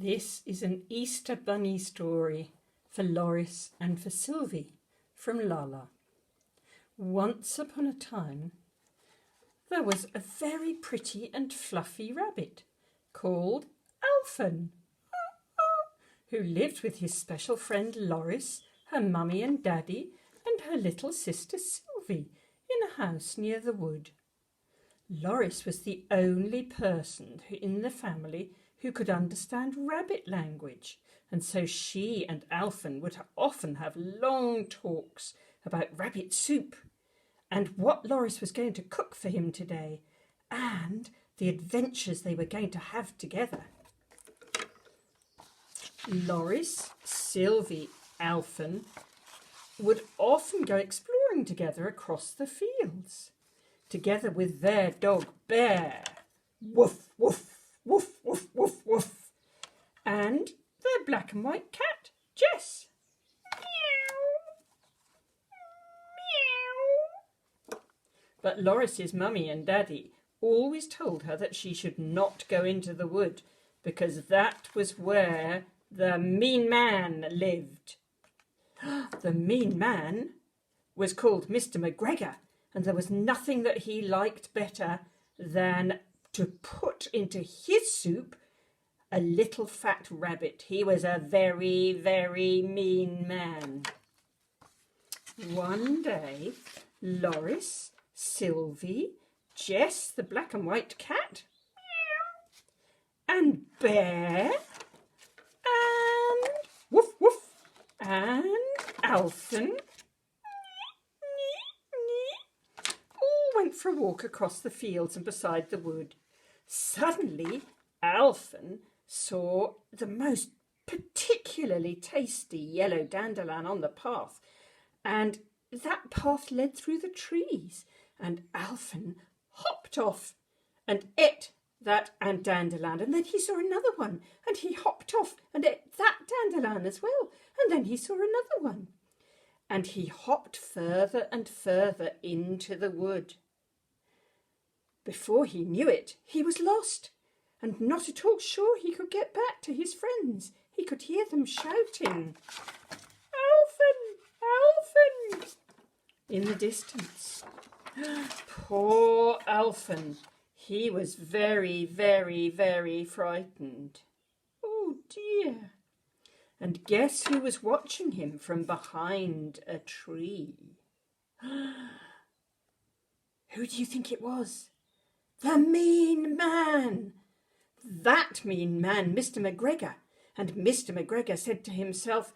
This is an Easter Bunny story for Lauris and for Sylvie from Lala. Once upon a time, there was a very pretty and fluffy rabbit called Alfen, who lived with his special friend Lauris, her mummy and daddy, and her little sister Sylvie in a house near the wood. Lauris was the only person in the family who could understand rabbit language, and so she and Alfen would often have long talks about rabbit soup and what Lauris was going to cook for him today and the adventures they were going to have together. Lauris, Sylvie, Alfen would often go exploring together across the fields, together with their dog Bear, woof, woof, woof, woof, woof, woof, and their black and white cat, Jess. Meow, meow. But Lauris's mummy and daddy always told her that she should not go into the wood because that was where the mean man lived. The mean man was called Mr. McGregor, and there was nothing that he liked better than to put into his soup a little fat rabbit. He was a very, very mean man. One day, Lauris, Sylvie, Jess, the black and white cat, and Bear, and woof woof, and Alfen, all went for a walk across the fields and beside the wood. Suddenly, Alfen saw the most particularly tasty yellow dandelion on the path, and that path led through the trees, and Alfen hopped off and ate that and dandelion, and then he saw another one, and he hopped off and ate that dandelion as well, and then he saw another one, and he hopped further and further into the wood. Before he knew it, he was lost, and not at all sure he could get back to his friends. He could hear them shouting, "Alfen! Alfen!" in the distance. Poor Alfen. He was very, very, very frightened. Oh dear. And guess who was watching him from behind a tree? Who do you think it was? The mean man. That mean man, Mr. McGregor. And Mr. McGregor said to himself,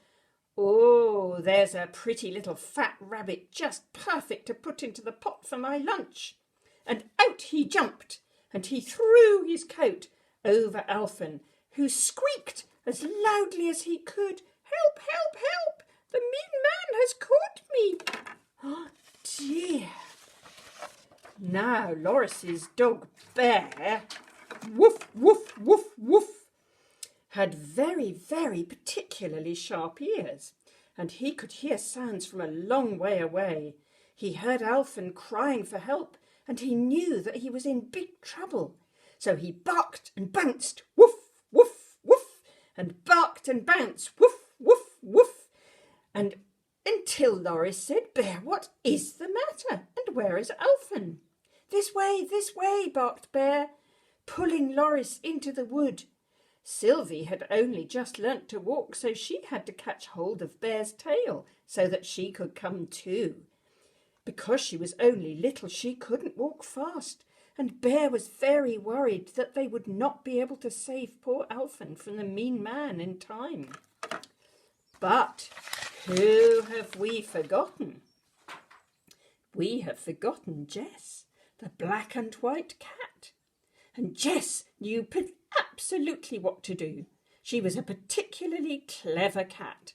"Oh, there's a pretty little fat rabbit just perfect to put into the pot for my lunch." And out he jumped, and he threw his coat over Alfen, who squeaked as loudly as he could, "Help, help, help! The mean man has caught me!" Oh dear. Now Lauris's dog Bear, woof, woof, woof, woof, had very, very particularly sharp ears, and he could hear sounds from a long way away. He heard Alfen crying for help, and he knew that he was in big trouble. So he barked and bounced, woof, woof, woof, and barked and bounced, woof, woof, woof, and until Lauris said, "Bear, what is the matter? And where is Alfen?" This way, barked Bear, pulling Lauris into the wood. Sylvie had only just learnt to walk, so she had to catch hold of Bear's tail so that she could come too. Because she was only little, she couldn't walk fast, and Bear was very worried that they would not be able to save poor Alfen from the mean man in time. But who have we forgotten? We have forgotten Jess, the black and white cat. And Jess knew absolutely what to do. She was a particularly clever cat.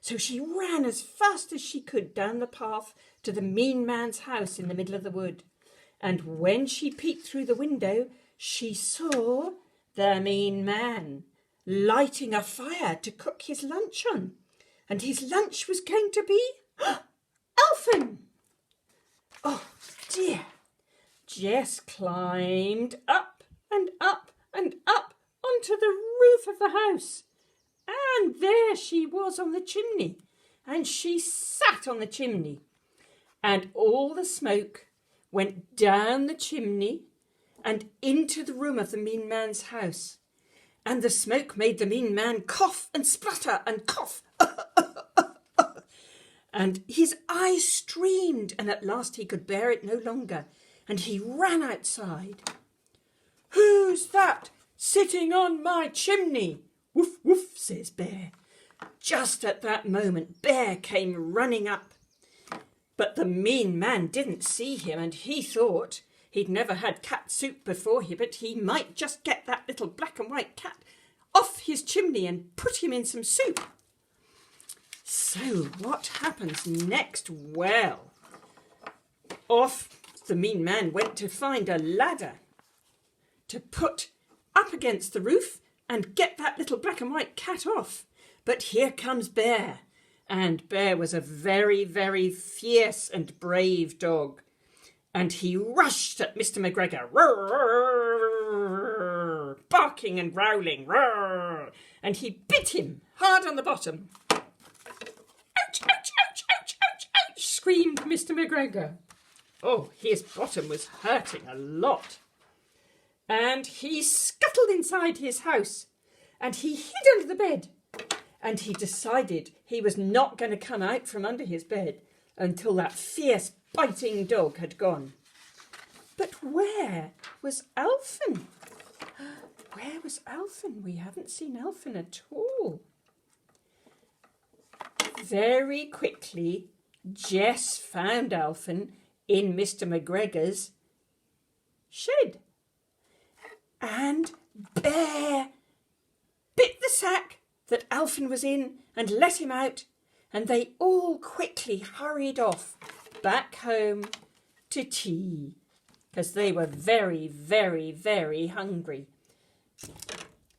So she ran as fast as she could down the path to the mean man's house in the middle of the wood. And when she peeked through the window, she saw the mean man lighting a fire to cook his lunch on. And his lunch was going to be Alfen. Oh dear. Jess climbed up and up and up onto onto the roof of the house. And there she was on the chimney. And she sat on the chimney. And all the smoke went down the chimney and into the room of the mean man's house. And the smoke made the mean man cough and splutter and cough. And his eyes streamed, and at last he could bear it no longer, and he ran outside. "Who's that sitting on my chimney?" "Woof, woof," says Bear. Just at that moment, Bear came running up. But the mean man didn't see him, and he thought he'd never had cat soup before, but he might just get that little black and white cat off his chimney and put him in some soup. So what happens next? Well, off the mean man went to find a ladder to put up against the roof and get that little black and white cat off. But here comes Bear, and Bear was a very, very fierce and brave dog, and he rushed at Mr. McGregor, roar, barking and growling, roar, and he bit him hard on the bottom. "Ouch, ouch, ouch, ouch, ouch, ouch," screamed Mr. McGregor. Oh, his bottom was hurting a lot. And he scuttled inside his house, and he hid under the bed, and he decided he was not going to come out from under his bed until that fierce, biting dog had gone. But where was Alfen? Where was Alfen? We haven't seen Alfen at all. Very quickly, Jess found Alfen in Mr. McGregor's shed. And Bear bit the sack that Alfen was in and let him out, and they all quickly hurried off back home to tea, because they were very, very, very hungry.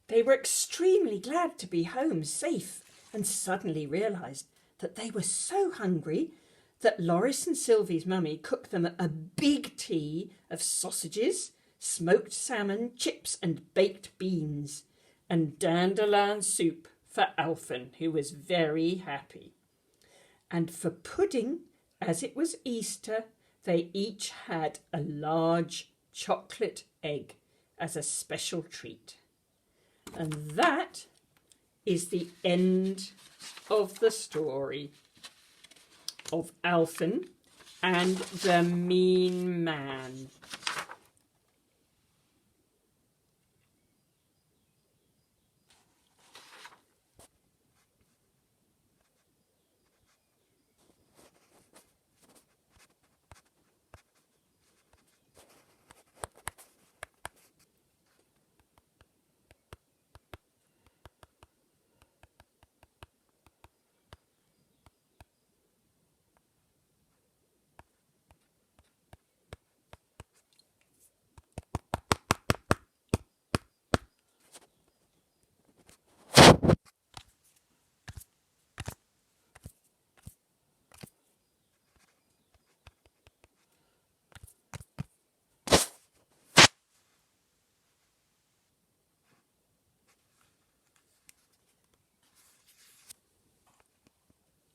They were extremely glad to be home safe, and suddenly realised that they were so hungry that Lauris and Sylvie's mummy cooked them a big tea of sausages, smoked salmon, chips and baked beans, and dandelion soup for Alfen, who was very happy. And for pudding, as it was Easter, they each had a large chocolate egg as a special treat. And that is the end of the story of Alfen and the Mean Man.